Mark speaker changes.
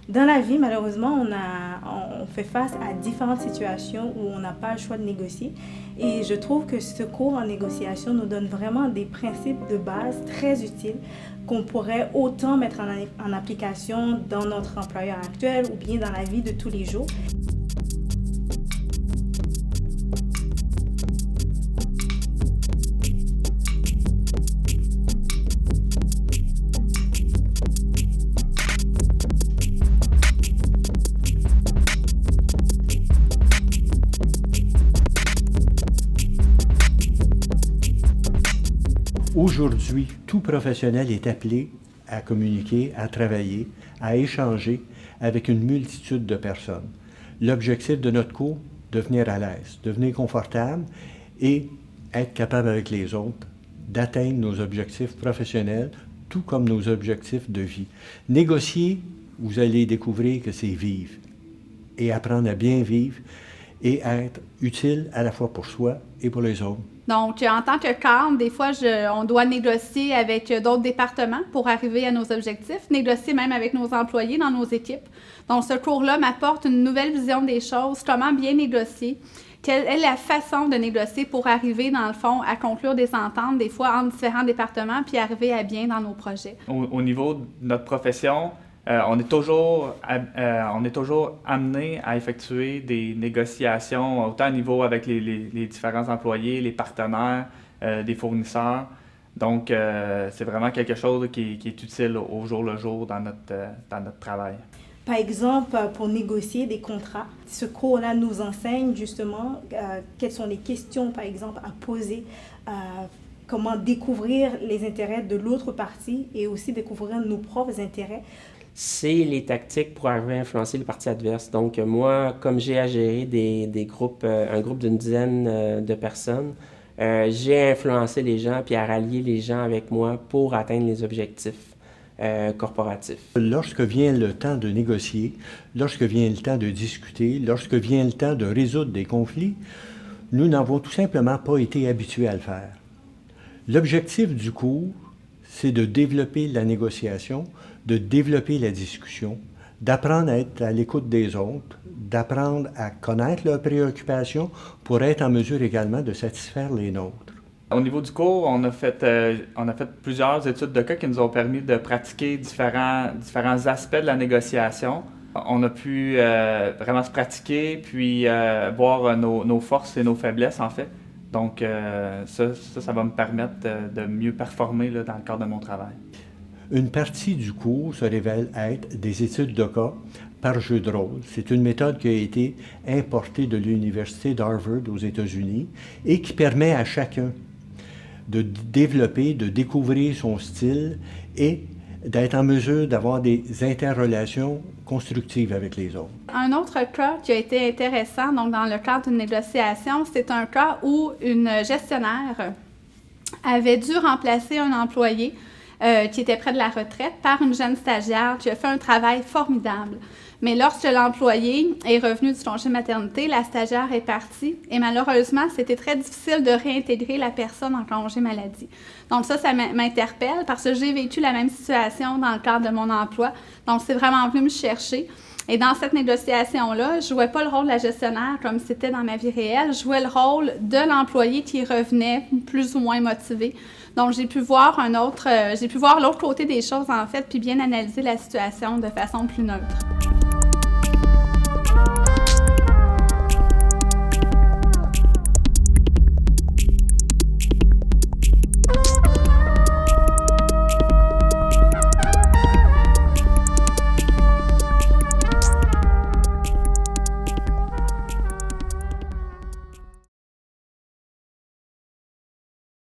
Speaker 1: Dans la vie, malheureusement, on fait face à différentes situations où on n'a pas le choix de négocier. Et je trouve que ce cours en négociation nous donne vraiment des principes de base très utiles qu'on pourrait autant mettre en application dans notre employeur actuel ou bien dans la vie de tous les jours.
Speaker 2: Aujourd'hui, tout professionnel est appelé à communiquer, à travailler, à échanger avec une multitude de personnes. L'objectif de notre cours, devenir à l'aise, devenir confortable et être capable avec les autres d'atteindre nos objectifs professionnels, tout comme nos objectifs de vie. Négocier, vous allez découvrir que c'est vivre et apprendre à bien vivre et être utile à la fois pour soi et pour les autres.
Speaker 3: Donc, en tant que cadre, des fois, on doit négocier avec d'autres départements pour arriver à nos objectifs, négocier même avec nos employés dans nos équipes. Donc, ce cours-là m'apporte une nouvelle vision des choses, comment bien négocier, quelle est la façon de négocier pour arriver, dans le fond, à conclure des ententes, des fois, entre différents départements, puis arriver à bien dans nos projets.
Speaker 4: Au niveau de notre profession, on est toujours amené à effectuer des négociations, autant au niveau avec les différents employés, les partenaires, des fournisseurs. Donc, c'est vraiment quelque chose qui est utile au jour le jour dans notre travail.
Speaker 1: Par exemple, pour négocier des contrats, ce cours-là nous enseigne justement quelles sont les questions, par exemple, à poser, comment découvrir les intérêts de l'autre partie et aussi découvrir nos propres intérêts.
Speaker 5: C'est les tactiques pour arriver à influencer les parties adverses. Donc, moi, comme j'ai à gérer des groupes, un groupe d'une dizaine de personnes, j'ai influencé les gens puis à rallier les gens avec moi pour atteindre les objectifs corporatifs.
Speaker 2: Lorsque vient le temps de négocier, lorsque vient le temps de discuter, lorsque vient le temps de résoudre des conflits, nous n'avons tout simplement pas été habitués à le faire. L'objectif du cours, c'est de développer la négociation, de développer la discussion, d'apprendre à être à l'écoute des autres, d'apprendre à connaître leurs préoccupations pour être en mesure également de satisfaire les nôtres.
Speaker 4: Au niveau du cours, on a fait plusieurs études de cas qui nous ont permis de pratiquer différents aspects de la négociation. On a pu vraiment se pratiquer, puis voir nos forces et nos faiblesses, en fait. Donc, ça va me permettre de mieux performer là, dans le cadre de mon travail.
Speaker 2: Une partie du cours se révèle être des études de cas par jeu de rôle. C'est une méthode qui a été importée de l'Université d'Harvard aux États-Unis et qui permet à chacun de développer, de découvrir son style et d'être en mesure d'avoir des interrelations constructives avec les autres.
Speaker 3: Un autre cas qui a été intéressant, donc dans le cadre d'une négociation, c'est un cas où une gestionnaire avait dû remplacer un employé qui était près de la retraite par une jeune stagiaire qui a fait un travail formidable. Mais lorsque l'employé est revenu du congé maternité, la stagiaire est partie et malheureusement, c'était très difficile de réintégrer la personne en congé maladie. Donc ça m'interpelle parce que j'ai vécu la même situation dans le cadre de mon emploi. Donc c'est vraiment venu me chercher. Et dans cette négociation-là, je ne jouais pas le rôle de la gestionnaire comme c'était dans ma vie réelle. Je jouais le rôle de l'employé qui revenait plus ou moins motivé. Donc, j'ai pu voir l'autre côté des choses, en fait, puis bien analyser la situation de façon plus neutre.